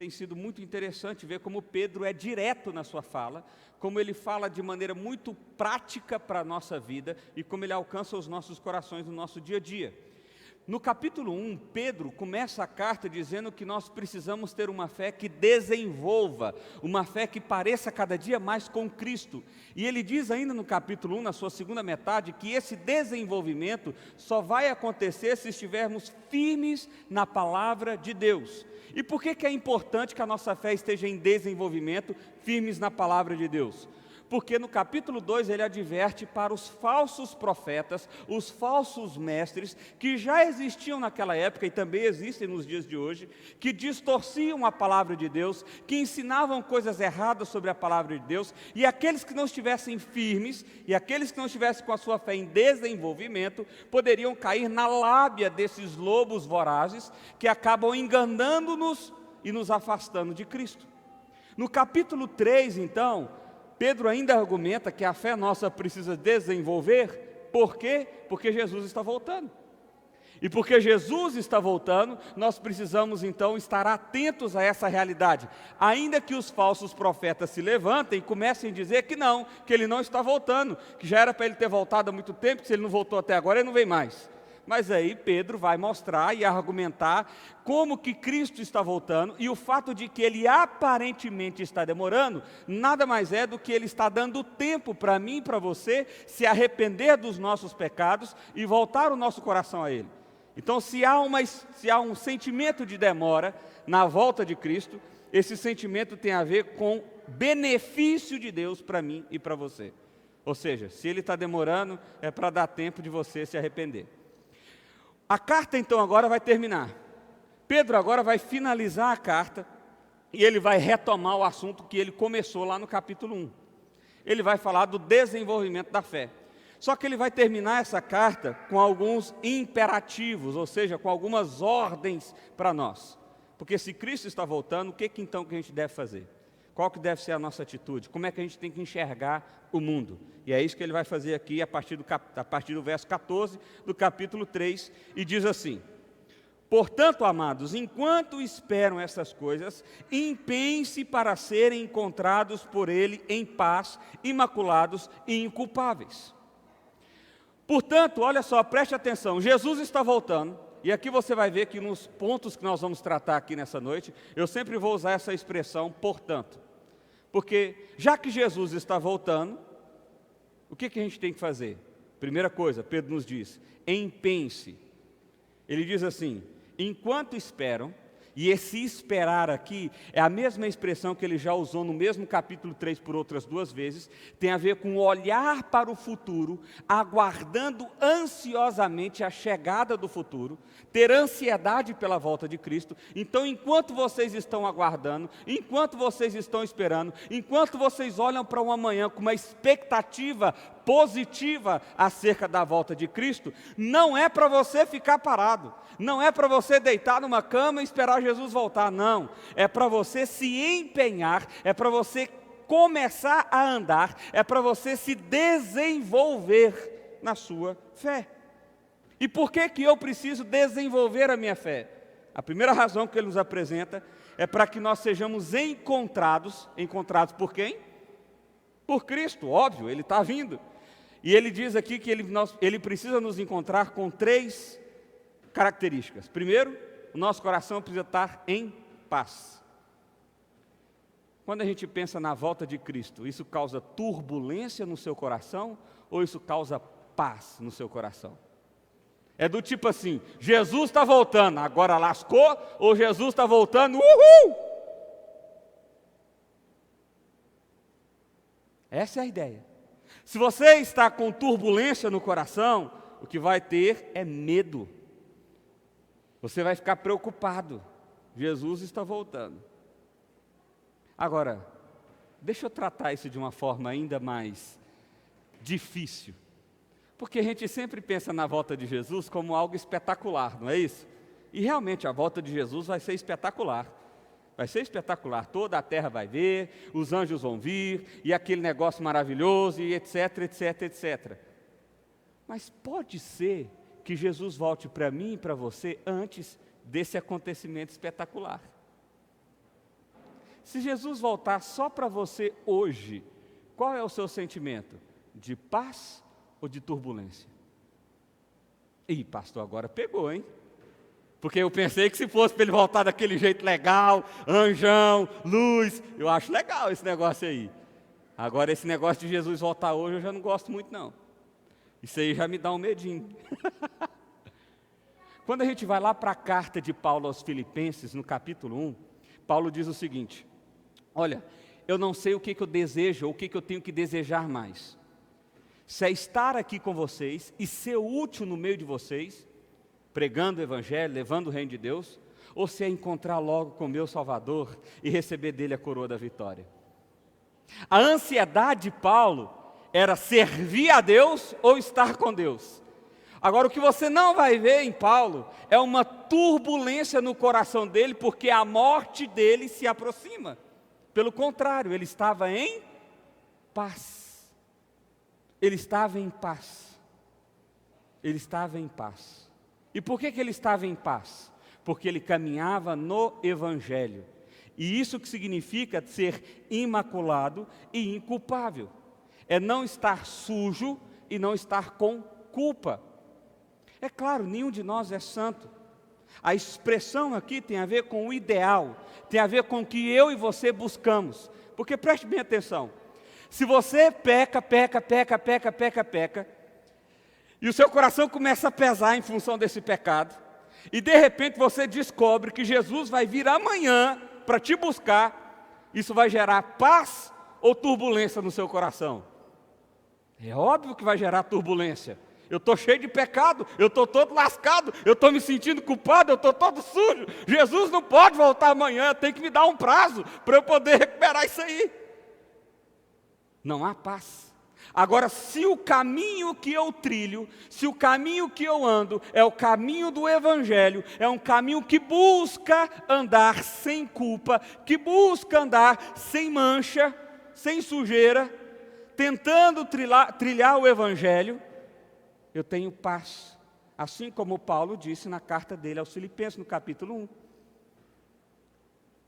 Tem sido muito interessante ver como Pedro é direto na sua fala, como ele fala de maneira muito prática para a nossa vida e como ele alcança os nossos corações no nosso dia a dia. No capítulo 1, Pedro começa a carta dizendo que nós precisamos ter uma fé que desenvolva, uma fé que pareça cada dia mais com Cristo. E ele diz ainda no capítulo 1, na sua segunda metade, que esse desenvolvimento só vai acontecer se estivermos firmes na palavra de Deus. E por que é importante que a nossa fé esteja em desenvolvimento, firmes na palavra de Deus? Porque no capítulo 2 ele adverte para os falsos profetas, os falsos mestres, que já existiam naquela época e também existem nos dias de hoje, que distorciam a palavra de Deus, que ensinavam coisas erradas sobre a palavra de Deus, e aqueles que não estivessem firmes, e aqueles que não estivessem com a sua fé em desenvolvimento, poderiam cair na lábia desses lobos vorazes, que acabam enganando-nos e nos afastando de Cristo. No capítulo 3, então, Pedro ainda argumenta que a fé nossa precisa desenvolver. Por quê? Porque Jesus está voltando. E porque Jesus está voltando, nós precisamos então estar atentos a essa realidade. Ainda que os falsos profetas se levantem e comecem a dizer que não, que ele não está voltando, que já era para ele ter voltado há muito tempo, que se ele não voltou até agora, ele não vem mais. Mas aí Pedro vai mostrar e argumentar como que Cristo está voltando, e o fato de que ele aparentemente está demorando, nada mais é do que ele está dando tempo para mim e para você se arrepender dos nossos pecados e voltar o nosso coração a ele. Então se há um sentimento de demora na volta de Cristo, esse sentimento tem a ver com benefício de Deus para mim e para você. Ou seja, se ele está demorando, é para dar tempo de você se arrepender. A carta então agora vai terminar. Pedro agora vai finalizar a carta e ele vai retomar o assunto que ele começou lá no capítulo 1. Ele vai falar do desenvolvimento da fé. Só que ele vai terminar essa carta com alguns imperativos, ou seja, com algumas ordens para nós. Porque se Cristo está voltando, o que então que a gente deve fazer? Qual que deve ser a nossa atitude? Como é que a gente tem que enxergar o mundo? E é isso que ele vai fazer aqui a partir do verso 14 do capítulo 3, e diz assim: portanto, amados, enquanto esperam essas coisas, empenhem-se para serem encontrados por ele em paz, imaculados e inculpáveis. Portanto, olha só, preste atenção, Jesus está voltando. E aqui você vai ver que nos pontos que nós vamos tratar aqui nessa noite, eu sempre vou usar essa expressão, portanto. Porque, já que Jesus está voltando, o que a gente tem que fazer? Primeira coisa, Pedro nos diz, empenhe-se. Ele diz assim, enquanto esperam, e esse esperar aqui é a mesma expressão que ele já usou no mesmo capítulo 3 por outras duas vezes, tem a ver com olhar para o futuro, aguardando ansiosamente a chegada do futuro, ter ansiedade pela volta de Cristo. Então, enquanto vocês estão aguardando, enquanto vocês estão esperando, enquanto vocês olham para um amanhã com uma expectativa positiva acerca da volta de Cristo, não é para você ficar parado, não é para você deitar numa cama e esperar Jesus voltar, não, é para você se empenhar, é para você começar a andar, é para você se desenvolver na sua fé. E por que eu preciso desenvolver a minha fé? A primeira razão que ele nos apresenta é para que nós sejamos encontrados por quem? Por Cristo, óbvio, ele está vindo. E ele diz aqui que ele precisa nos encontrar com 3 características. Primeiro, o nosso coração precisa estar em paz. Quando a gente pensa na volta de Cristo, isso causa turbulência no seu coração ou isso causa paz no seu coração? É do tipo assim, Jesus está voltando, agora lascou, ou Jesus está voltando, uhul! Essa é a ideia. Se você está com turbulência no coração, o que vai ter é medo. Você vai ficar preocupado. Jesus está voltando. Agora, deixa eu tratar isso de uma forma ainda mais difícil. Porque a gente sempre pensa na volta de Jesus como algo espetacular, não é isso? E realmente a volta de Jesus vai ser espetacular. Vai ser espetacular, toda a terra vai ver, os anjos vão vir, e aquele negócio maravilhoso, e etc, etc, etc. Mas pode ser que Jesus volte para mim e para você antes desse acontecimento espetacular. Se Jesus voltar só para você hoje, qual é o seu sentimento? De paz ou de turbulência? Ih, pastor, agora pegou, hein? Porque eu pensei que se fosse para ele voltar daquele jeito legal, anjão, luz, eu acho legal esse negócio aí. Agora esse negócio de Jesus voltar hoje eu já não gosto muito não. Isso aí já me dá um medinho. Quando a gente vai lá para a carta de Paulo aos Filipenses, no capítulo 1, Paulo diz o seguinte: olha, eu não sei o que eu desejo ou o que eu tenho que desejar mais. Se é estar aqui com vocês e ser útil no meio de vocês, pregando o Evangelho, levando o reino de Deus, ou se é encontrar logo com o meu Salvador e receber dele a coroa da vitória. A ansiedade de Paulo era servir a Deus ou estar com Deus. Agora, o que você não vai ver em Paulo é uma turbulência no coração dele, porque a morte dele se aproxima. Pelo contrário, ele estava em paz. Ele estava em paz. Ele estava em paz. E por que ele estava em paz? Porque ele caminhava no Evangelho. E isso que significa ser imaculado e inculpável. É não estar sujo e não estar com culpa. É claro, nenhum de nós é santo. A expressão aqui tem a ver com o ideal, tem a ver com o que eu e você buscamos. Porque preste bem atenção, se você peca, e o seu coração começa a pesar em função desse pecado, e de repente você descobre que Jesus vai vir amanhã para te buscar, isso vai gerar paz ou turbulência no seu coração? É óbvio que vai gerar turbulência. Eu estou cheio de pecado, eu estou todo lascado, eu estou me sentindo culpado, eu estou todo sujo. Jesus não pode voltar amanhã, tem que me dar um prazo para eu poder recuperar isso aí. Não há paz. Agora, se o caminho que eu trilho, se o caminho que eu ando é o caminho do Evangelho, é um caminho que busca andar sem culpa, que busca andar sem mancha, sem sujeira, tentando trilhar o Evangelho, eu tenho paz. Assim como Paulo disse na carta dele aos Filipenses, no capítulo 1.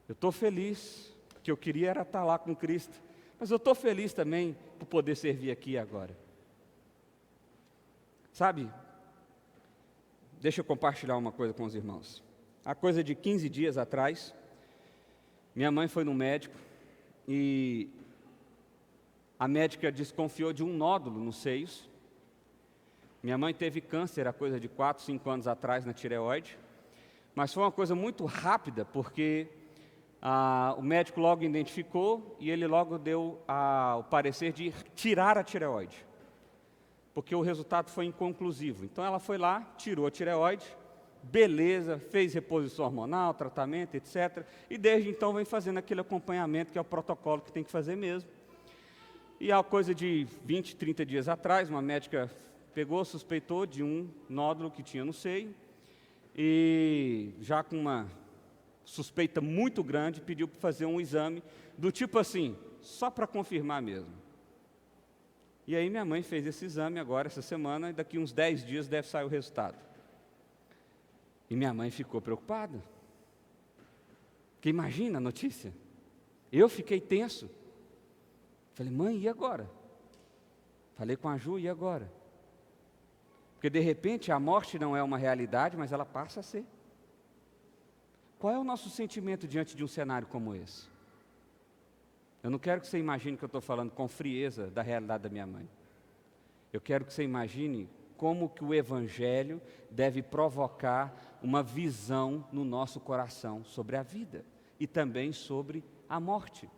Eu estou feliz, que eu queria era estar lá com Cristo. Mas eu estou feliz também por poder servir aqui agora. Sabe, deixa eu compartilhar uma coisa com os irmãos. Há coisa de 15 dias atrás, minha mãe foi no médico e a médica desconfiou de um nódulo nos seios. Minha mãe teve câncer há coisa de 4, 5 anos atrás na tireoide, mas foi uma coisa muito rápida, porque o médico logo identificou e ele logo deu o parecer de tirar a tireoide, porque o resultado foi inconclusivo. Então ela foi lá, tirou a tireoide, beleza, fez reposição hormonal, tratamento, etc. E desde então vem fazendo aquele acompanhamento que é o protocolo que tem que fazer mesmo. E há coisa de 20, 30 dias atrás, uma médica pegou, suspeitou de um nódulo que tinha no seio e já com uma suspeita muito grande, pediu para fazer um exame do tipo assim, só para confirmar mesmo. E aí minha mãe fez esse exame agora, essa semana, e daqui uns 10 dias deve sair o resultado. E minha mãe ficou preocupada. Porque imagina a notícia. Eu fiquei tenso. Falei, mãe, e agora? Falei com a Ju, e agora? Porque de repente a morte não é uma realidade, mas ela passa a ser. Qual é o nosso sentimento diante de um cenário como esse? Eu não quero que você imagine que eu estou falando com frieza da realidade da minha mãe. Eu quero que você imagine como que o Evangelho deve provocar uma visão no nosso coração sobre a vida e também sobre a morte.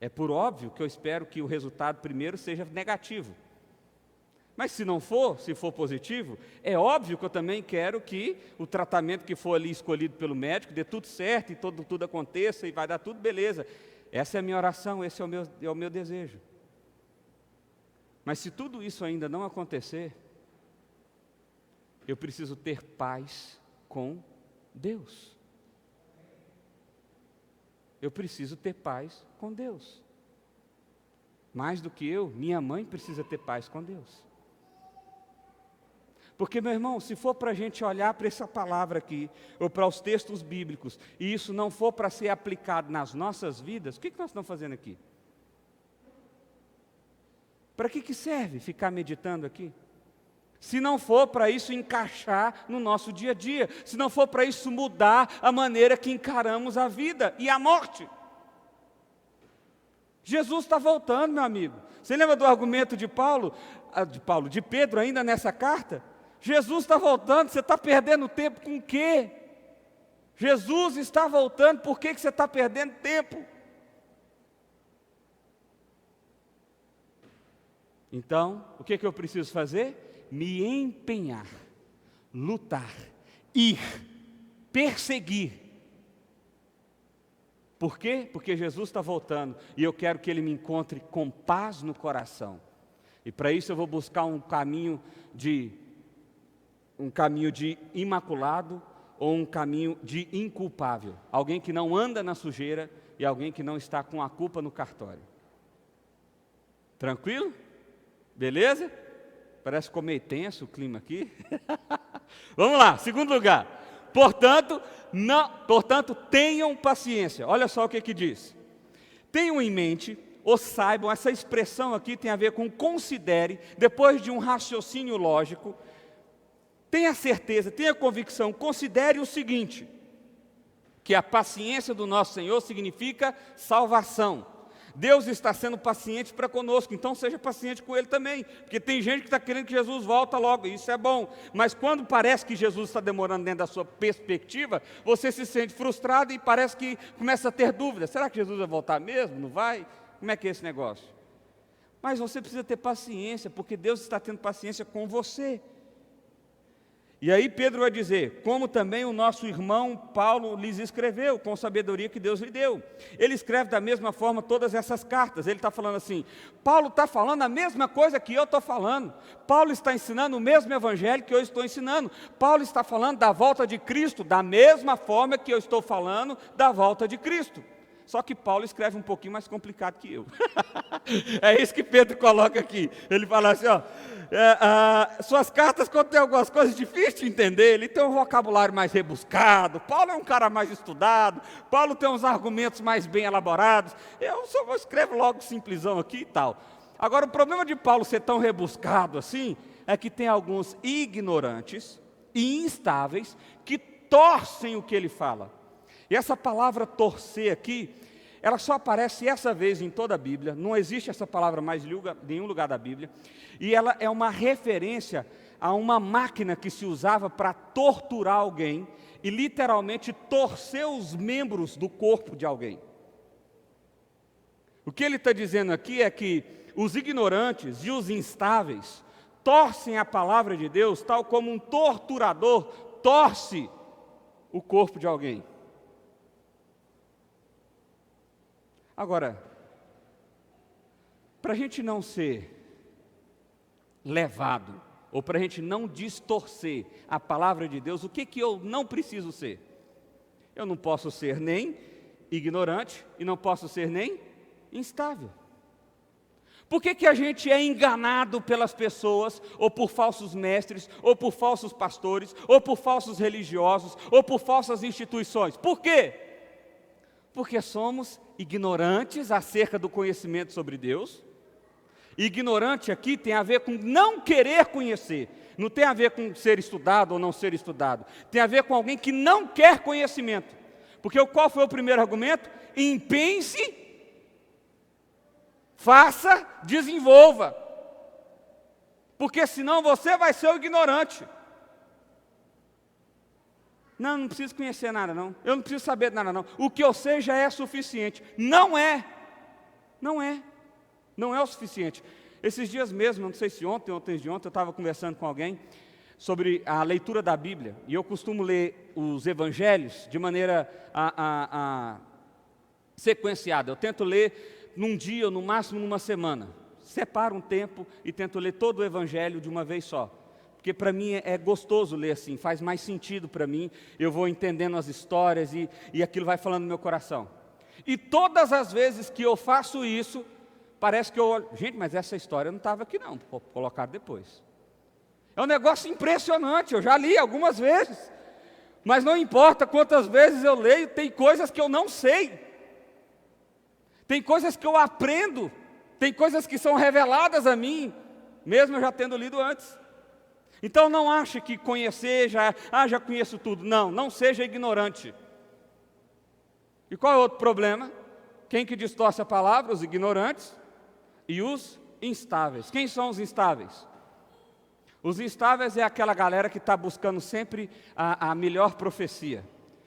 É por óbvio que eu espero que o resultado primeiro seja negativo. Mas se não for, se for positivo, é óbvio que eu também quero que o tratamento que for ali escolhido pelo médico dê tudo certo e tudo aconteça e vai dar tudo beleza. Essa é a minha oração, esse é o meu desejo. Mas se tudo isso ainda não acontecer, eu preciso ter paz com Deus. Eu preciso ter paz com Deus. Mais do que eu, minha mãe precisa ter paz com Deus. Porque, meu irmão, se for para a gente olhar para essa palavra aqui, ou para os textos bíblicos, e isso não for para ser aplicado nas nossas vidas, o que nós estamos fazendo aqui? Para que serve ficar meditando aqui? Se não for para isso encaixar no nosso dia a dia, se não for para isso mudar a maneira que encaramos a vida e a morte. Jesus está voltando, meu amigo. Você lembra do argumento de de Pedro ainda nessa carta? Jesus está voltando, você está perdendo tempo com o quê? Jesus está voltando, por que você está perdendo tempo? Então, o que eu preciso fazer? Me empenhar, lutar, ir, perseguir. Por quê? Porque Jesus está voltando e eu quero que Ele me encontre com paz no coração. E para isso eu vou buscar um caminho de imaculado ou um caminho de inculpável. Alguém que não anda na sujeira e alguém que não está com a culpa no cartório. Tranquilo? Beleza? Parece que ficou meio tenso o clima aqui. Vamos lá, segundo lugar. Portanto, tenham paciência. Olha só o que diz. Tenham em mente, ou saibam, essa expressão aqui tem a ver com considere, depois de um raciocínio lógico, tenha certeza, tenha convicção, considere o seguinte, que a paciência do nosso Senhor significa salvação. Deus está sendo paciente para conosco, então seja paciente com Ele também, porque tem gente que está querendo que Jesus volte logo, isso é bom, mas quando parece que Jesus está demorando dentro da sua perspectiva, você se sente frustrado e parece que começa a ter dúvidas, será que Jesus vai voltar mesmo? Não vai? Como é que é esse negócio? Mas você precisa ter paciência, porque Deus está tendo paciência com você. E aí Pedro vai dizer, como também o nosso irmão Paulo lhes escreveu, com sabedoria que Deus lhe deu. Ele escreve da mesma forma todas essas cartas, ele está falando assim, Paulo está falando a mesma coisa que eu estou falando, Paulo está ensinando o mesmo evangelho que eu estou ensinando, Paulo está falando da volta de Cristo, da mesma forma que eu estou falando da volta de Cristo. Só que Paulo escreve um pouquinho mais complicado que eu. É isso que Pedro coloca aqui. Ele fala assim, suas cartas contêm algumas coisas difíceis de entender, ele tem um vocabulário mais rebuscado, Paulo é um cara mais estudado, Paulo tem uns argumentos mais bem elaborados, eu só escrevo logo simplesão aqui e tal. Agora, o problema de Paulo ser tão rebuscado assim, é que tem alguns ignorantes e instáveis que torcem o que ele fala. E essa palavra torcer aqui, ela só aparece essa vez em toda a Bíblia, não existe essa palavra mais em nenhum lugar da Bíblia, e ela é uma referência a uma máquina que se usava para torturar alguém, e literalmente torcer os membros do corpo de alguém. O que ele está dizendo aqui é que os ignorantes e os instáveis torcem a palavra de Deus, tal como um torturador torce o corpo de alguém. Agora, para a gente não ser levado, ou para a gente não distorcer a palavra de Deus, o que eu não preciso ser? Eu não posso ser nem ignorante e não posso ser nem instável. Por que a gente é enganado pelas pessoas, ou por falsos mestres, ou por falsos pastores, ou por falsos religiosos, ou por falsas instituições? Por quê? Porque somos ignorantes acerca do conhecimento sobre Deus. Ignorante aqui tem a ver com não querer conhecer, não tem a ver com ser estudado ou não ser estudado, tem a ver com alguém que não quer conhecimento. Porque qual foi o primeiro argumento? Empenhe-se, faça, desenvolva, porque senão você vai ser o ignorante. Não preciso conhecer nada não, eu não preciso saber de nada não, o que eu sei já é suficiente. Não é o suficiente. Esses dias mesmo, não sei se ontem ou antes de ontem, eu estava conversando com alguém sobre a leitura da Bíblia, e eu costumo ler os evangelhos de maneira sequenciada. Eu tento ler num dia ou no máximo numa semana, separo um tempo e tento ler todo o evangelho de uma vez só. Porque para mim é gostoso ler assim, faz mais sentido para mim, eu vou entendendo as histórias e aquilo vai falando no meu coração. E todas as vezes que eu faço isso, parece que eu olho, gente, mas essa história não estava aqui não, vou colocar depois. É um negócio impressionante, eu já li algumas vezes. Mas não importa quantas vezes eu leio, tem coisas que eu não sei. Tem coisas que eu aprendo, tem coisas que são reveladas a mim, mesmo eu já tendo lido antes. Então não ache que conhecer, já conheço tudo. Não, não seja ignorante. E qual é o outro problema? Quem que distorce a palavra? Os ignorantes e os instáveis. Quem são os instáveis? Os instáveis é aquela galera que está buscando sempre a melhor profecia,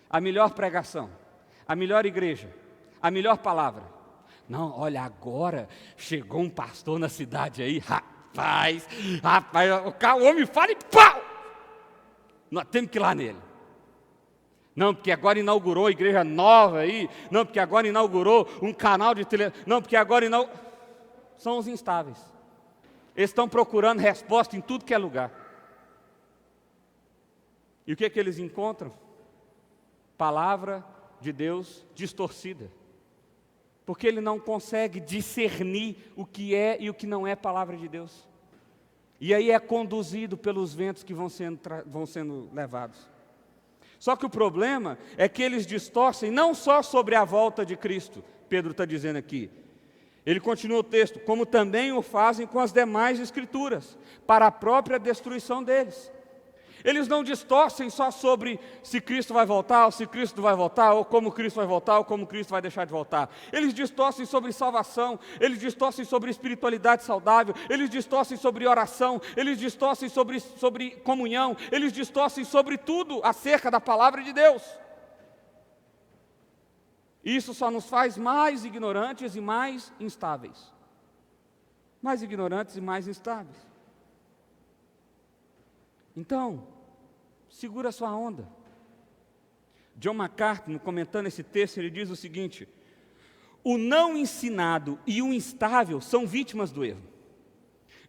a melhor pregação, a melhor igreja, a melhor palavra. Não, olha, agora chegou um pastor na cidade aí, rapaz, o homem fala e pau! Nós temos que ir lá nele. Não, porque agora inaugurou a igreja nova aí. Não, porque agora inaugurou um canal de televisão. Não, porque agora são os instáveis. Eles estão procurando resposta em tudo que é lugar. E o que é que eles encontram? Palavra de Deus distorcida. Porque ele não consegue discernir o que é e o que não é palavra de Deus. E aí é conduzido pelos ventos que vão sendo levados. Só que o problema é que eles distorcem não só sobre a volta de Cristo, Pedro está dizendo aqui. Ele continua o texto, como também o fazem com as demais escrituras, para a própria destruição deles. Eles não distorcem só sobre se Cristo vai voltar, ou se Cristo não vai voltar, ou como Cristo vai voltar, ou como Cristo vai deixar de voltar. Eles distorcem sobre salvação, eles distorcem sobre espiritualidade saudável, eles distorcem sobre oração, eles distorcem sobre comunhão, eles distorcem sobre tudo acerca da palavra de Deus. Isso só nos faz mais ignorantes e mais instáveis. Mais ignorantes e mais instáveis. Então, segura a sua onda. John MacArthur, comentando esse texto, ele diz o seguinte: o não ensinado e o instável são vítimas do erro.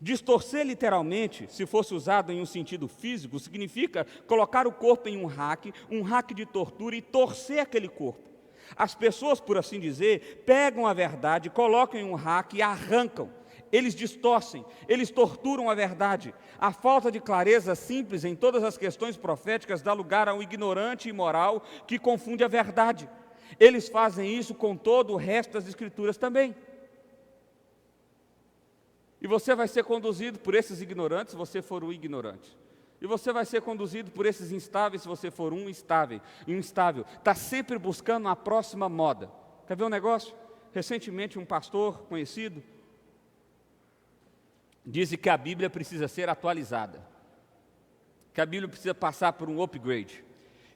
Distorcer literalmente, se fosse usado em um sentido físico, significa colocar o corpo em um rack de tortura e torcer aquele corpo. As pessoas, por assim dizer, pegam a verdade, colocam em um rack e arrancam. Eles distorcem, eles torturam a verdade. A falta de clareza simples em todas as questões proféticas dá lugar a um ignorante e imoral que confunde a verdade. Eles fazem isso com todo o resto das Escrituras também. E você vai ser conduzido por esses ignorantes se você for um ignorante. E você vai ser conduzido por esses instáveis se você for um instável. Está sempre buscando a próxima moda. Quer ver um negócio? Recentemente um pastor conhecido disse que a Bíblia precisa ser atualizada, que a Bíblia precisa passar por um upgrade,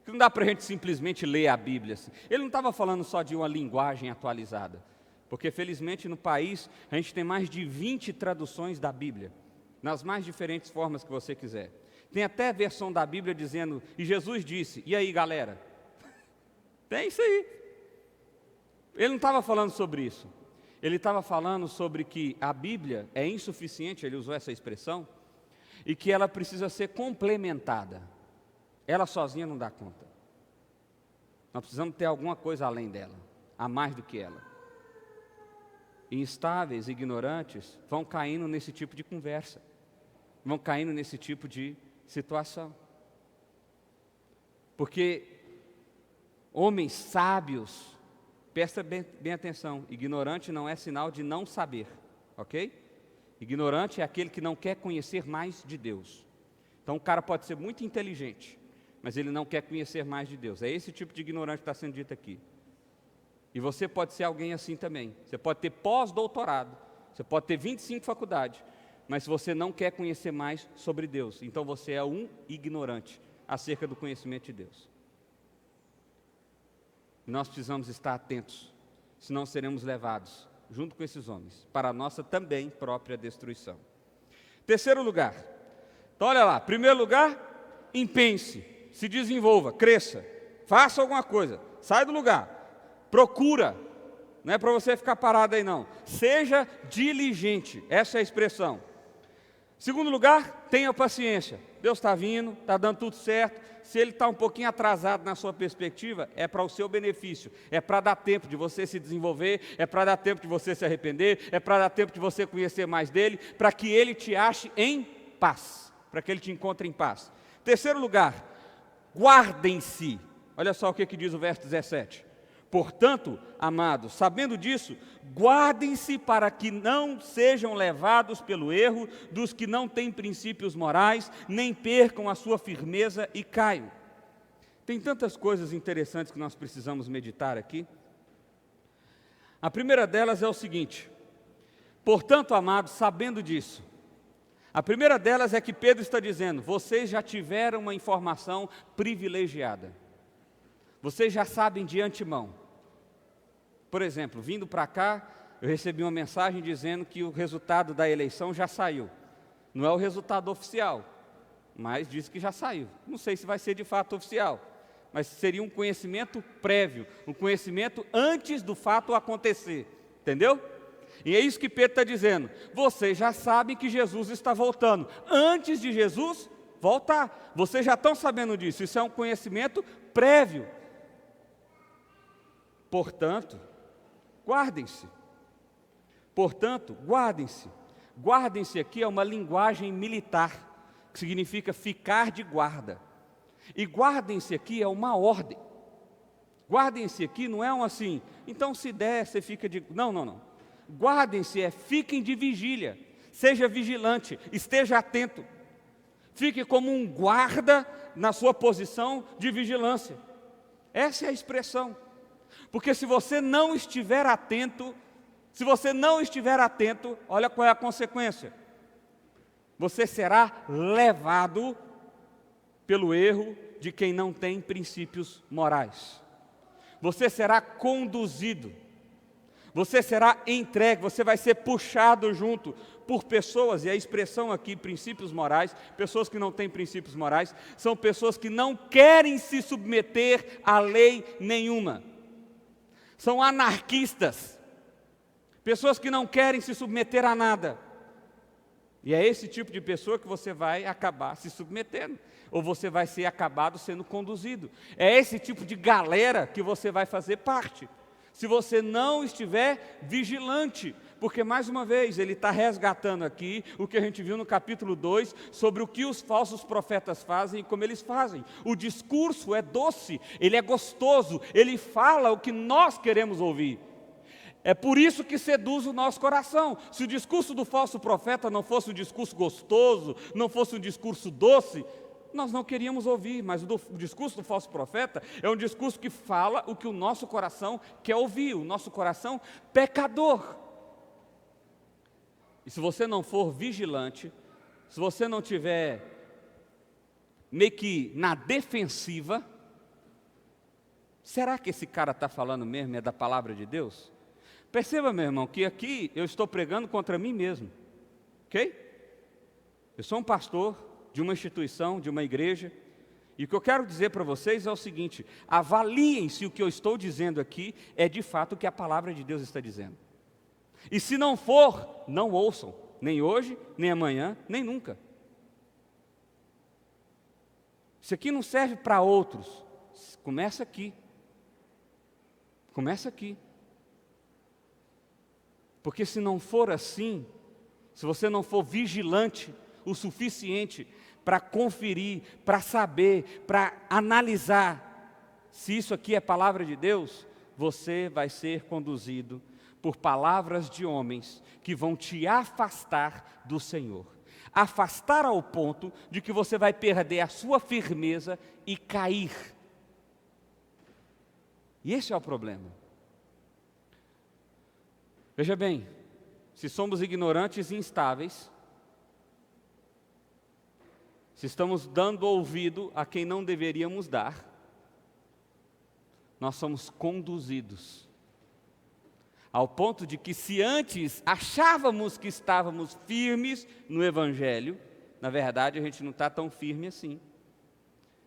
que não dá para a gente simplesmente ler a Bíblia assim. Ele não estava falando só de uma linguagem atualizada, porque felizmente no país a gente tem mais de 20 traduções da Bíblia, nas mais diferentes formas que você quiser. Tem até versão da Bíblia dizendo, e Jesus disse, e aí galera? Tem isso aí. Ele não estava falando sobre isso. Ele estava falando sobre que a Bíblia é insuficiente, ele usou essa expressão, e que ela precisa ser complementada. Ela sozinha não dá conta. Nós precisamos ter alguma coisa além dela, a mais do que ela. Instáveis, ignorantes, vão caindo nesse tipo de conversa, vão caindo nesse tipo de situação. Porque homens sábios, presta bem atenção, ignorante não é sinal de não saber, ok? Ignorante é aquele que não quer conhecer mais de Deus. Então o cara pode ser muito inteligente, mas ele não quer conhecer mais de Deus. É esse tipo de ignorante que está sendo dito aqui. E você pode ser alguém assim também. Você pode ter pós-doutorado, você pode ter 25 faculdades, mas você não quer conhecer mais sobre Deus. Então você é um ignorante acerca do conhecimento de Deus. Nós precisamos estar atentos, senão seremos levados, junto com esses homens, para a nossa também própria destruição. Terceiro lugar, então olha lá, primeiro lugar, empenhe-se, se desenvolva, cresça, faça alguma coisa, sai do lugar, procura, não é para você ficar parado aí não, seja diligente, essa é a expressão. Segundo lugar, tenha paciência, Deus está vindo, está dando tudo certo. Se ele está um pouquinho atrasado na sua perspectiva, é para o seu benefício, é para dar tempo de você se desenvolver, é para dar tempo de você se arrepender, é para dar tempo de você conhecer mais dele, para que ele te ache em paz. para que ele te encontre em paz. Terceiro lugar, guardem-se. Olha só o que diz o verso 17. Portanto, amados, sabendo disso, guardem-se para que não sejam levados pelo erro dos que não têm princípios morais, nem percam a sua firmeza e caiam. Tem tantas coisas interessantes que nós precisamos meditar aqui. A primeira delas é o seguinte: portanto, amados, sabendo disso. A primeira delas é que Pedro está dizendo: vocês já tiveram uma informação privilegiada. Vocês já sabem de antemão. Por exemplo, vindo para cá, eu recebi uma mensagem dizendo que o resultado da eleição já saiu. Não é o resultado oficial, mas diz que já saiu. Não sei se vai ser de fato oficial, mas seria um conhecimento prévio, um conhecimento antes do fato acontecer. Entendeu? E é isso que Pedro está dizendo. Vocês já sabem que Jesus está voltando. Antes de Jesus voltar. Vocês já estão sabendo disso. Isso é um conhecimento prévio. Portanto, guardem-se. Portanto, guardem-se. Guardem-se aqui é uma linguagem militar, que significa ficar de guarda. E guardem-se aqui é uma ordem. Guardem-se aqui não é um assim, então se der, você fica de... Não. Guardem-se fiquem de vigília. Seja vigilante, esteja atento. Fique como um guarda na sua posição de vigilância. Essa é a expressão. Porque se você não estiver atento, olha qual é a consequência. Você será levado pelo erro de quem não tem princípios morais. Você será conduzido. Você será entregue, você vai ser puxado junto por pessoas, e a expressão aqui, princípios morais, pessoas que não têm princípios morais, são pessoas que não querem se submeter a lei nenhuma. São anarquistas, pessoas que não querem se submeter a nada. E é esse tipo de pessoa que você vai acabar se submetendo, ou você vai ser acabado sendo conduzido. É esse tipo de galera que você vai fazer parte, se você não estiver vigilante. Porque, mais uma vez, ele está resgatando aqui o que a gente viu no capítulo 2, sobre o que os falsos profetas fazem e como eles fazem. O discurso é doce, ele é gostoso, ele fala o que nós queremos ouvir. É por isso que seduz o nosso coração. Se o discurso do falso profeta não fosse um discurso gostoso, não fosse um discurso doce, nós não queríamos ouvir. Mas o discurso do falso profeta é um discurso que fala o que o nosso coração quer ouvir, o nosso coração pecador. E se você não for vigilante, se você não tiver meio que na defensiva, será que esse cara está falando mesmo é da palavra de Deus? Perceba, meu irmão, que aqui eu estou pregando contra mim mesmo, ok? Eu sou um pastor de uma instituição, de uma igreja, e o que eu quero dizer para vocês é o seguinte: avaliem se o que eu estou dizendo aqui é de fato o que a palavra de Deus está dizendo. E se não for, não ouçam, nem hoje, nem amanhã, nem nunca. Isso aqui não serve para outros, começa aqui. Começa aqui. Porque se não for assim, se você não for vigilante o suficiente para conferir, para saber, para analisar se isso aqui é palavra de Deus, você vai ser conduzido por palavras de homens que vão te afastar do Senhor. Afastar ao ponto de que você vai perder a sua firmeza e cair. E esse é o problema. Veja bem, se somos ignorantes e instáveis, se estamos dando ouvido a quem não deveríamos dar, nós somos conduzidos. Ao ponto de que, se antes achávamos que estávamos firmes no Evangelho, na verdade a gente não está tão firme assim.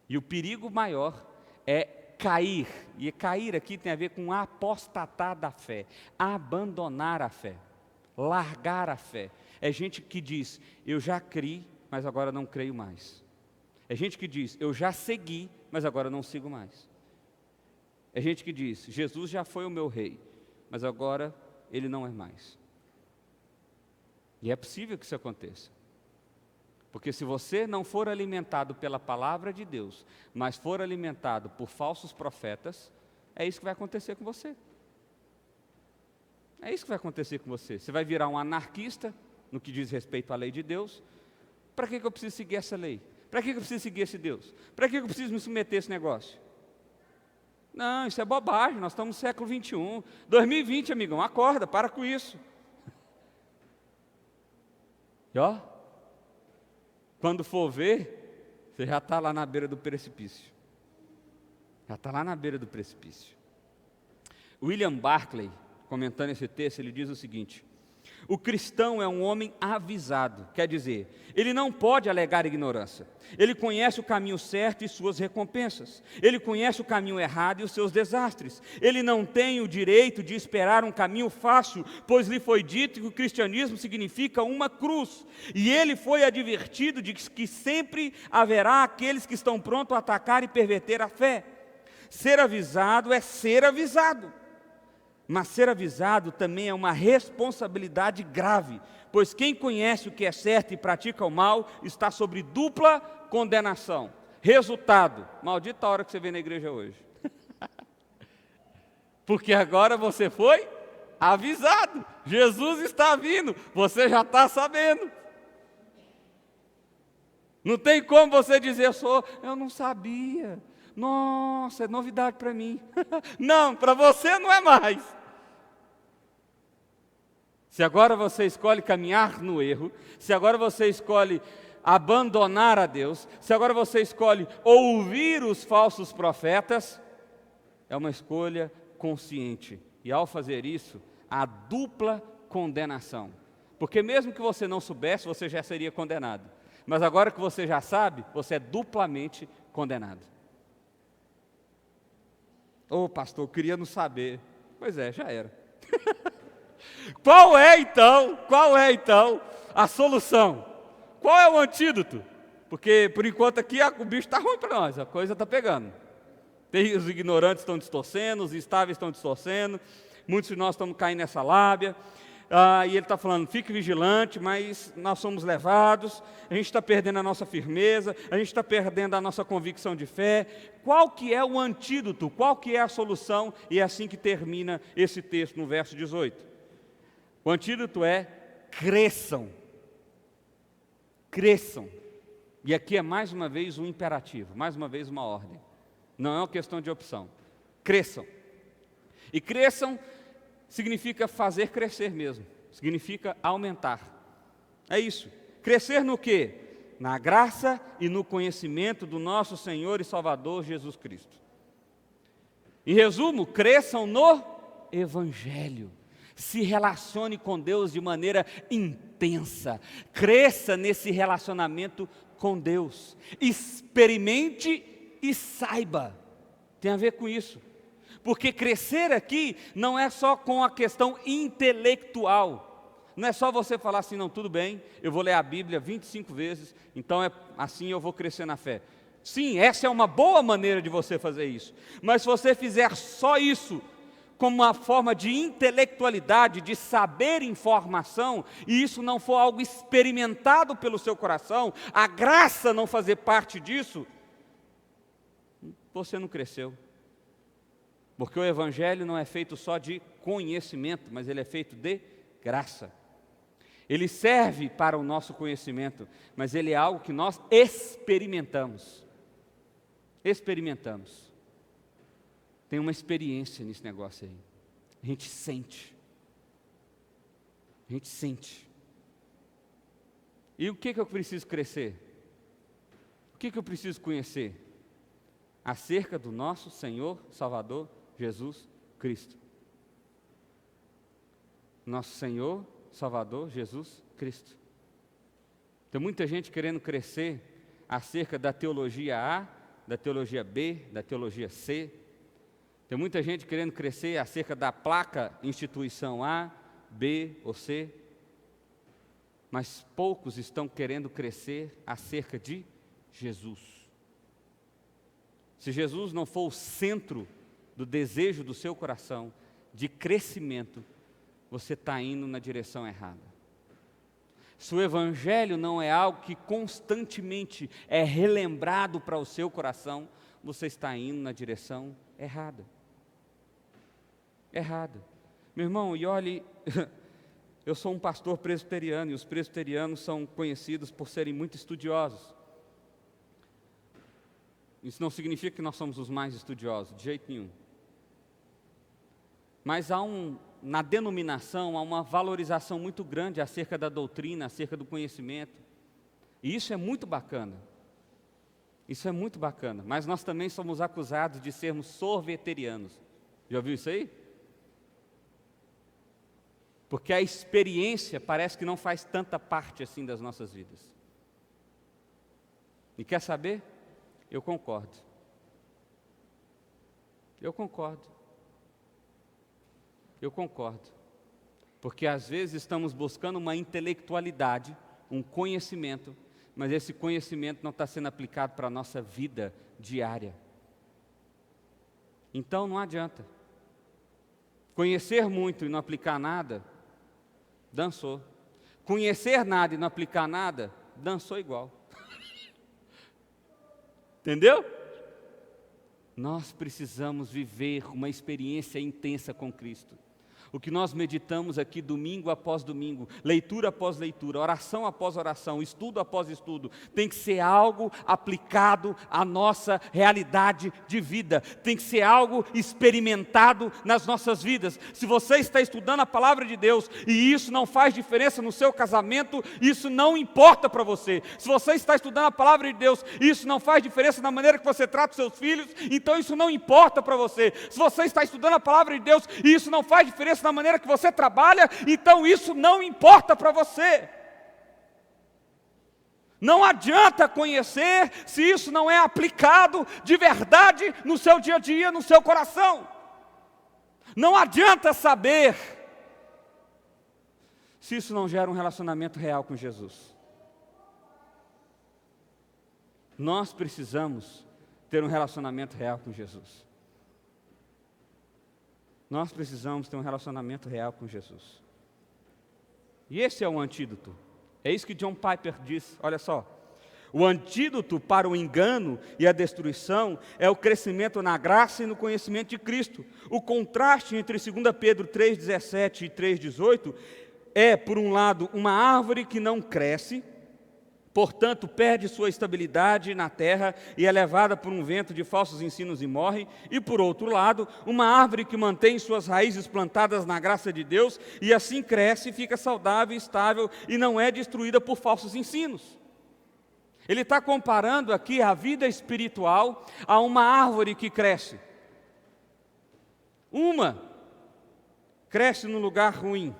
E o perigo maior é cair. E cair aqui tem a ver com apostatar da fé, abandonar a fé, largar a fé. É gente que diz: eu já criei, mas agora não creio mais. É gente que diz: eu já segui, mas agora não sigo mais. É gente que diz: Jesus já foi o meu rei, mas agora ele não é mais. E é possível que isso aconteça. Porque se você não for alimentado pela palavra de Deus, mas for alimentado por falsos profetas, é isso que vai acontecer com você. É isso que vai acontecer com você. Você vai virar um anarquista no que diz respeito à lei de Deus. Para que eu preciso seguir essa lei? Para que eu preciso seguir esse Deus? Para que eu preciso me submeter a esse negócio? Não, isso é bobagem, nós estamos no século 21. 2020, amigão, acorda, para com isso. E ó, quando for ver, você já está lá na beira do precipício. Já está lá na beira do precipício. William Barclay, comentando esse texto, ele diz o seguinte: o cristão é um homem avisado, quer dizer, ele não pode alegar ignorância. Ele conhece o caminho certo e suas recompensas. Ele conhece o caminho errado e os seus desastres. Ele não tem o direito de esperar um caminho fácil, pois lhe foi dito que o cristianismo significa uma cruz. E ele foi advertido de que sempre haverá aqueles que estão prontos a atacar e perverter a fé. Ser avisado é ser avisado. Mas ser avisado também é uma responsabilidade grave, pois quem conhece o que é certo e pratica o mal está sobre dupla condenação. Resultado: maldita a hora que você vem na igreja hoje. Porque agora você foi avisado. Jesus está vindo, você já está sabendo. Não tem como você dizer, eu não sabia. Nossa, é novidade para mim. Não, para você não é mais. Se agora você escolhe caminhar no erro, se agora você escolhe abandonar a Deus, se agora você escolhe ouvir os falsos profetas, é uma escolha consciente. E ao fazer isso, há dupla condenação. Porque mesmo que você não soubesse, você já seria condenado. Mas agora que você já sabe, você é duplamente condenado. Ô pastor, eu queria não saber. Pois é, já era. Qual é então a solução? Qual é o antídoto? Porque por enquanto aqui o bicho está ruim para nós, a coisa está pegando. Os ignorantes estão distorcendo, os instáveis estão distorcendo, muitos de nós estamos caindo nessa lábia. E ele está falando, fique vigilante, mas nós somos levados, a gente está perdendo a nossa firmeza, a gente está perdendo a nossa convicção de fé. Qual que é o antídoto? Qual que é a solução? E é assim que termina esse texto no verso 18. O antídoto é cresçam. Cresçam. E aqui é mais uma vez um imperativo, mais uma vez uma ordem. Não é uma questão de opção. Cresçam. E cresçam significa fazer crescer mesmo, significa aumentar. É isso. Crescer no quê? Na graça e no conhecimento do nosso Senhor e Salvador Jesus Cristo. Em resumo, cresçam no Evangelho. Se relacione com Deus de maneira intensa. Cresça nesse relacionamento com Deus. Experimente e saiba. Tem a ver com isso. Porque crescer aqui não é só com a questão intelectual. Não é só você falar assim, não, tudo bem, eu vou ler a Bíblia 25 vezes, então é assim eu vou crescer na fé. Sim, essa é uma boa maneira de você fazer isso. Mas se você fizer só isso, como uma forma de intelectualidade, de saber informação, e isso não for algo experimentado pelo seu coração, a graça não fazer parte disso, você não cresceu. Porque o Evangelho não é feito só de conhecimento, mas ele é feito de graça. Ele serve para o nosso conhecimento, mas ele é algo que nós experimentamos. Experimentamos. Tem uma experiência nesse negócio aí. A gente sente. A gente sente. E o que eu preciso crescer? O que eu preciso conhecer? Acerca do nosso Senhor, Salvador, Jesus Cristo. Nosso Senhor, Salvador, Jesus Cristo. Tem muita gente querendo crescer acerca da teologia A, da teologia B, da teologia C. Tem muita gente querendo crescer acerca da placa instituição A, B ou C. Mas poucos estão querendo crescer acerca de Jesus. Se Jesus não for o centro do desejo do seu coração, de crescimento, você está indo na direção errada. se o Evangelho não é algo que constantemente é relembrado para o seu coração, você está indo na direção errada. Errada. Meu irmão, e olhe, eu sou um pastor presbiteriano, e os presbiterianos são conhecidos por serem muito estudiosos. Isso não significa que nós somos os mais estudiosos, de jeito nenhum. Mas na denominação, há uma valorização muito grande acerca da doutrina, acerca do conhecimento. E isso é muito bacana. Isso é muito bacana. Mas nós também somos acusados de sermos sorveterianos. Já ouviu isso aí? Porque a experiência parece que não faz tanta parte assim das nossas vidas. E quer saber? Eu concordo. Eu concordo. Eu concordo. Porque às vezes estamos buscando uma intelectualidade, um conhecimento, mas esse conhecimento não está sendo aplicado para a nossa vida diária. Então não adianta. Conhecer muito e não aplicar nada, dançou. Conhecer nada e não aplicar nada, dançou igual. Entendeu? Nós precisamos viver uma experiência intensa com Cristo. O que nós meditamos aqui domingo após domingo, leitura após leitura, oração após oração, estudo após estudo, tem que ser algo aplicado à nossa realidade de vida, tem que ser algo experimentado nas nossas vidas. Se você está estudando a palavra de Deus e isso não faz diferença no seu casamento, isso não importa para você. Se você está estudando a palavra de Deus e isso não faz diferença na maneira que você trata os seus filhos, então isso não importa para você. Se você está estudando a palavra de Deus e isso não faz diferença na maneira que você trabalha, então isso não importa para você. Não adianta conhecer se isso não é aplicado de verdade no seu dia a dia, no seu coração. Não adianta saber se isso não gera um relacionamento real com Jesus. Nós precisamos ter um relacionamento real com Jesus. Nós precisamos ter um relacionamento real com Jesus. E esse é o antídoto. É isso que John Piper diz, olha só. O antídoto para o engano e a destruição é o crescimento na graça e no conhecimento de Cristo. O contraste entre 2 Pedro 3,17 e 3,18 é, por um lado, uma árvore que não cresce, portanto, perde sua estabilidade na terra e é levada por um vento de falsos ensinos e morre. E, por outro lado, uma árvore que mantém suas raízes plantadas na graça de Deus e assim cresce, fica saudável e estável e não é destruída por falsos ensinos. Ele está comparando aqui a vida espiritual a uma árvore que cresce. Uma cresce num lugar ruim,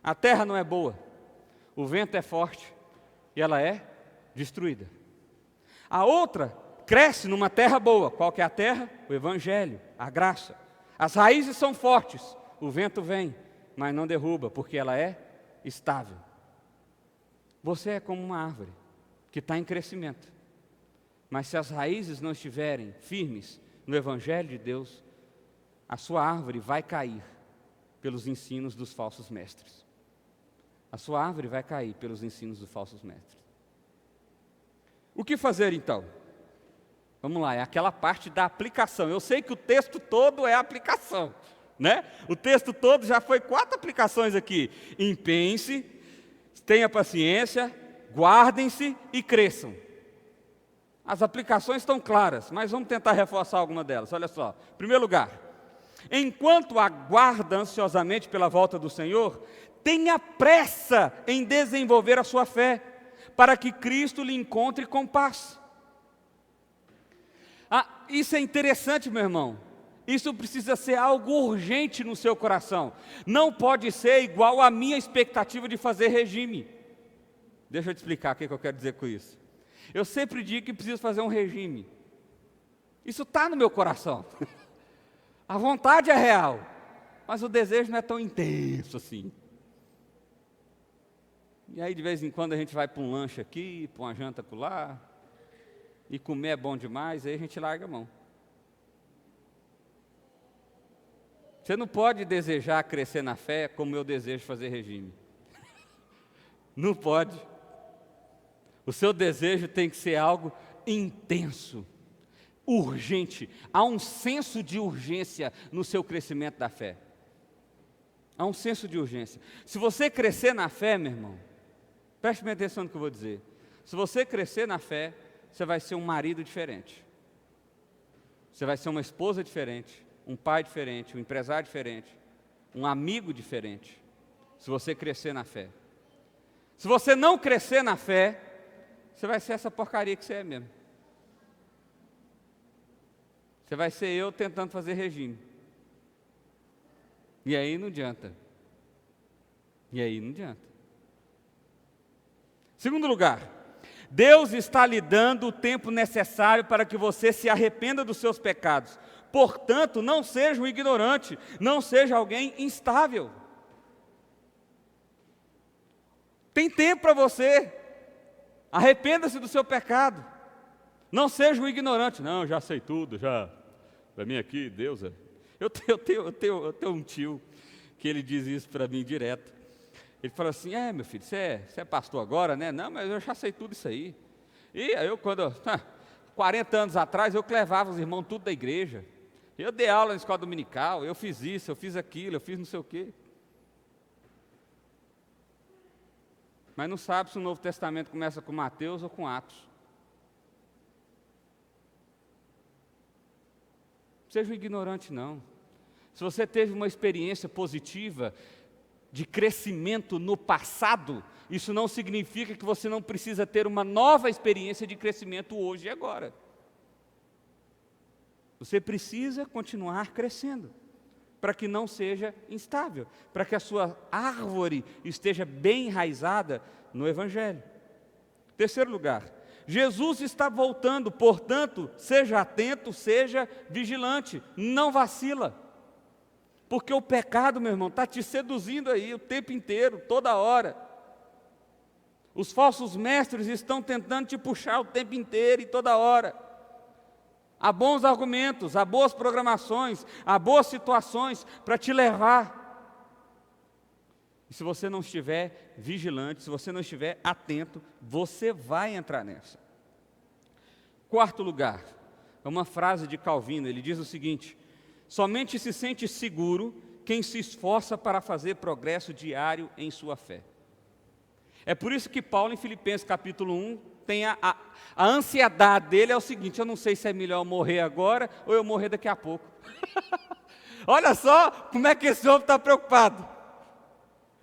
a terra não é boa, o vento é forte, e ela é destruída. A outra cresce numa terra boa. Qual que é a terra? O Evangelho, a graça. As raízes são fortes, o vento vem, mas não derruba, porque ela é estável. Você é como uma árvore que está em crescimento, mas se as raízes não estiverem firmes no Evangelho de Deus, a sua árvore vai cair pelos ensinos dos falsos mestres. A sua árvore vai cair pelos ensinos dos falsos mestres. O que fazer então? Vamos lá, é aquela parte da aplicação. Eu sei que o texto todo é aplicação, né? O texto todo já foi 4 aplicações aqui. Empenhe-se, tenha paciência, guardem-se e cresçam. As aplicações estão claras, mas vamos tentar reforçar alguma delas. Olha só, em primeiro lugar, enquanto aguarda ansiosamente pela volta do Senhor, tenha pressa em desenvolver a sua fé, para que Cristo lhe encontre com paz. Isso é interessante, meu irmão. Isso precisa ser algo urgente no seu coração. Não pode ser igual à minha expectativa de fazer regime. Deixa eu te explicar o que eu quero dizer com isso. Eu sempre digo que preciso fazer um regime. Isso está no meu coração. A vontade é real, mas o desejo não é tão intenso assim. E aí de vez em quando a gente vai para um lanche aqui, para uma janta acolá, e comer é bom demais, aí a gente larga a mão. Você não pode desejar crescer na fé como eu desejo fazer regime. Não pode. O seu desejo tem que ser algo intenso, urgente. Há um senso de urgência no seu crescimento da fé. Há um senso de urgência. Se você crescer na fé, meu irmão, preste bem atenção no que eu vou dizer. Se você crescer na fé, você vai ser um marido diferente. Você vai ser uma esposa diferente, um pai diferente, um empresário diferente, um amigo diferente. Se você crescer na fé. Se você não crescer na fé, você vai ser essa porcaria que você é mesmo. Você vai ser eu tentando fazer regime. E aí não adianta. E aí não adianta. Segundo lugar, Deus está lhe dando o tempo necessário para que você se arrependa dos seus pecados. Portanto, não seja um ignorante, não seja alguém instável. Tem tempo para você. Arrependa-se do seu pecado. Não seja um ignorante. Não, já sei tudo, já. Para mim aqui, Deus é. Eu tenho um tio que ele diz isso para mim direto. Ele fala assim, meu filho, você é pastor agora, né? Não, mas eu já sei tudo isso aí. E aí 40 anos atrás, eu que levava os irmãos tudo da igreja. Eu dei aula na escola dominical, eu fiz isso, eu fiz aquilo, eu fiz não sei o quê. Mas não sabe se o Novo Testamento começa com Mateus ou com Atos. Seja um ignorante, não. Se você teve uma experiência positiva de crescimento no passado, isso não significa que você não precisa ter uma nova experiência de crescimento hoje e agora. Você precisa continuar crescendo, para que não seja instável, para que a sua árvore esteja bem enraizada no Evangelho. Terceiro lugar, Jesus está voltando, portanto, seja atento, seja vigilante, não vacila. Porque o pecado, meu irmão, está te seduzindo aí o tempo inteiro, toda hora. Os falsos mestres estão tentando te puxar o tempo inteiro e toda hora. Há bons argumentos, há boas programações, há boas situações para te levar. E se você não estiver vigilante, se você não estiver atento, você vai entrar nessa. Quarto lugar, é uma frase de Calvino, ele diz o seguinte: somente se sente seguro quem se esforça para fazer progresso diário em sua fé. É por isso que Paulo, em Filipenses capítulo 1, tem a ansiedade dele é o seguinte: eu não sei se é melhor eu morrer agora ou eu morrer daqui a pouco. Olha só como é que esse homem está preocupado.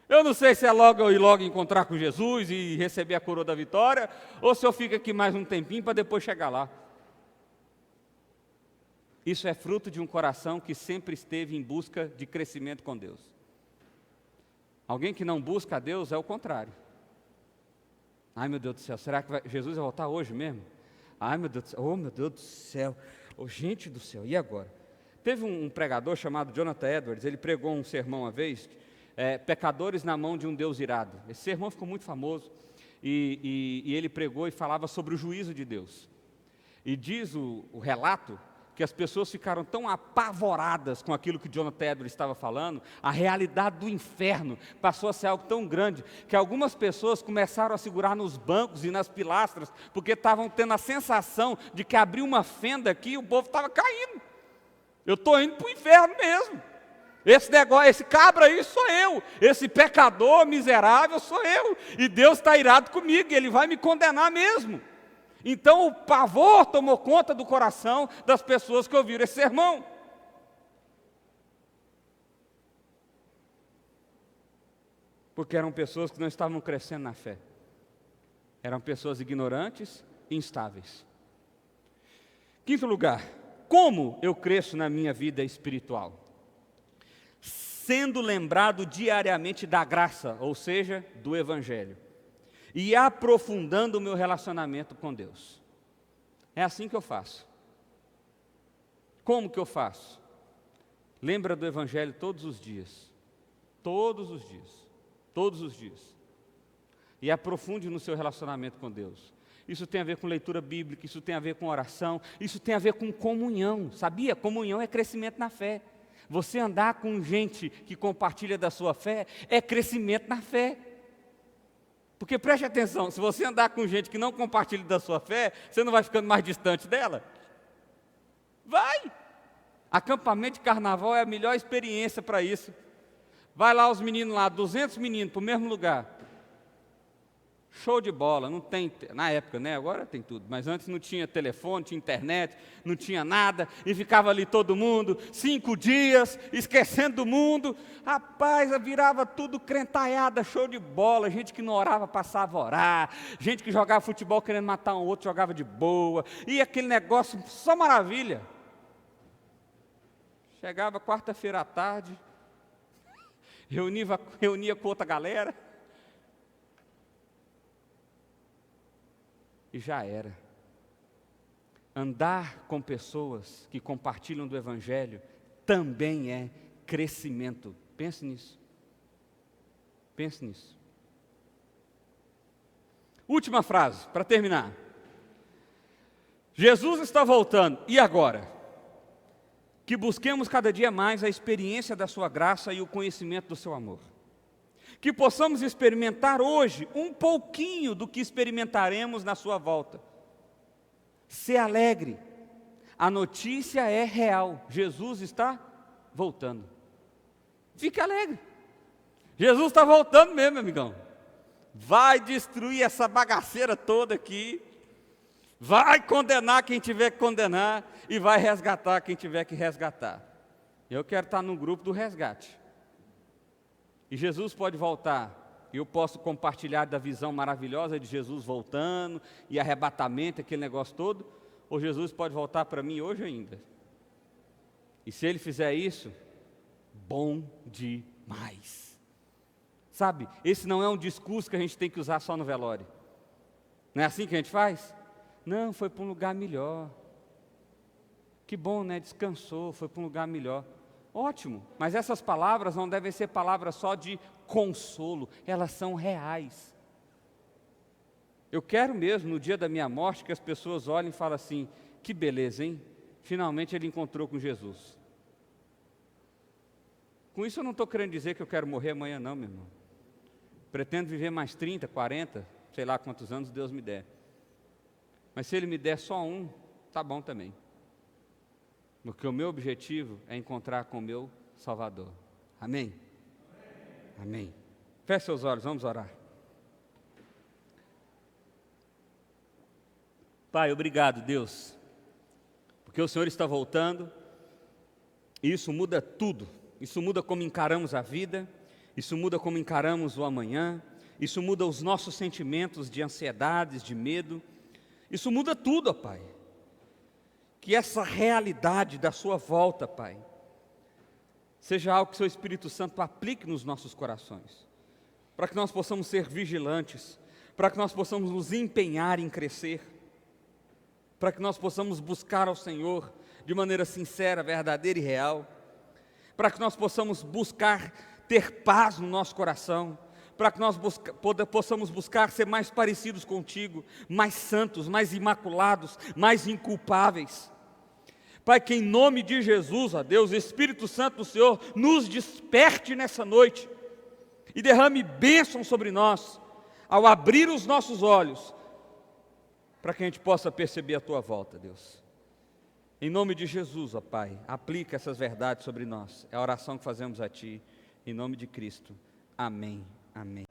Eu não sei se é logo eu ir logo encontrar com Jesus e receber a coroa da vitória, ou se eu fico aqui mais um tempinho para depois chegar lá. Isso é fruto de um coração que sempre esteve em busca de crescimento com Deus. Alguém que não busca a Deus é o contrário. Ai, meu Deus do céu, será que Jesus vai voltar hoje mesmo? Ai, meu Deus do céu, oh, meu Deus do céu, oh, gente do céu, e agora? Teve um pregador chamado Jonathan Edwards, ele pregou um sermão uma vez, pecadores na mão de um Deus irado. Esse sermão ficou muito famoso, e ele pregou e falava sobre o juízo de Deus. E diz o relato que as pessoas ficaram tão apavoradas com aquilo que Jonathan Edwards estava falando, a realidade do inferno passou a ser algo tão grande, que algumas pessoas começaram a segurar nos bancos e nas pilastras, porque estavam tendo a sensação de que abriu uma fenda aqui e o povo estava caindo. Eu estou indo para o inferno mesmo. Esse negócio, esse cabra aí sou eu, esse pecador miserável sou eu, e Deus está irado comigo, e Ele vai me condenar mesmo. Então o pavor tomou conta do coração das pessoas que ouviram esse sermão. Porque eram pessoas que não estavam crescendo na fé. Eram pessoas ignorantes e instáveis. Quinto lugar, como eu cresço na minha vida espiritual? Sendo lembrado diariamente da graça, ou seja, do Evangelho. E aprofundando o meu relacionamento com Deus. É assim que eu faço. Como que eu faço? Lembra do Evangelho todos os dias. Todos os dias. Todos os dias. E aprofunde no seu relacionamento com Deus. Isso tem a ver com leitura bíblica, isso tem a ver com oração, isso tem a ver com comunhão. Sabia? Comunhão é crescimento na fé. Você andar com gente que compartilha da sua fé é crescimento na fé. Porque preste atenção, se você andar com gente que não compartilha da sua fé, você não vai ficando mais distante dela? Vai! Acampamento de carnaval é a melhor experiência para isso. Vai lá os meninos lá, 200 meninos para o mesmo lugar. Show de bola, não tem, na época, né? Agora tem tudo, mas antes não tinha telefone, tinha internet, não tinha nada, e ficava ali todo mundo, 5 dias, esquecendo do mundo. Rapaz, virava tudo crentaiada, show de bola, gente que não orava passava a orar, gente que jogava futebol querendo matar um outro, jogava de boa, e aquele negócio, só maravilha. Chegava quarta-feira à tarde, reunia com outra galera, e já era. Andar com pessoas que compartilham do Evangelho também é crescimento. Pense nisso. Pense nisso. Última frase, para terminar. Jesus está voltando, e agora? Que busquemos cada dia mais a experiência da sua graça e o conhecimento do seu amor. Que possamos experimentar hoje um pouquinho do que experimentaremos na sua volta. Se alegre, a notícia é real, Jesus está voltando. Fique alegre, Jesus está voltando mesmo, meu amigão. Vai destruir essa bagaceira toda aqui, vai condenar quem tiver que condenar, e vai resgatar quem tiver que resgatar. Eu quero estar no grupo do resgate. E Jesus pode voltar, e eu posso compartilhar da visão maravilhosa de Jesus voltando, e arrebatamento, aquele negócio todo, ou Jesus pode voltar para mim hoje ainda. E se Ele fizer isso, bom demais. Sabe, esse não é um discurso que a gente tem que usar só no velório. Não é assim que a gente faz? Não, foi para um lugar melhor. Que bom, né? Descansou, foi para um lugar melhor. Ótimo, mas essas palavras não devem ser palavras só de consolo, elas são reais. Eu quero mesmo, no dia da minha morte, que as pessoas olhem e falem assim, que beleza, hein? Finalmente ele encontrou com Jesus. Com isso eu não estou querendo dizer que eu quero morrer amanhã não, meu irmão. Pretendo viver mais 30, 40, sei lá quantos anos Deus me der. Mas se Ele me der só um, tá bom também. Porque o meu objetivo é encontrar com o meu Salvador. Amém? Amém. Feche seus olhos, vamos orar. Pai, obrigado, Deus, porque o Senhor está voltando, e isso muda tudo. Isso muda como encaramos a vida, isso muda como encaramos o amanhã, isso muda os nossos sentimentos de ansiedades, de medo, isso muda tudo, ó Pai. Que essa realidade da sua volta, Pai, seja algo que o Seu Espírito Santo aplique nos nossos corações, para que nós possamos ser vigilantes, para que nós possamos nos empenhar em crescer, para que nós possamos buscar ao Senhor de maneira sincera, verdadeira e real, para que nós possamos buscar ter paz no nosso coração, para que nós possamos buscar ser mais parecidos contigo, mais santos, mais imaculados, mais inculpáveis. Pai, que em nome de Jesus, ó Deus, Espírito Santo do Senhor, nos desperte nessa noite e derrame bênção sobre nós, ao abrir os nossos olhos, para que a gente possa perceber a Tua volta, Deus. Em nome de Jesus, ó Pai, aplica essas verdades sobre nós. É a oração que fazemos a Ti, em nome de Cristo. Amém. Amém.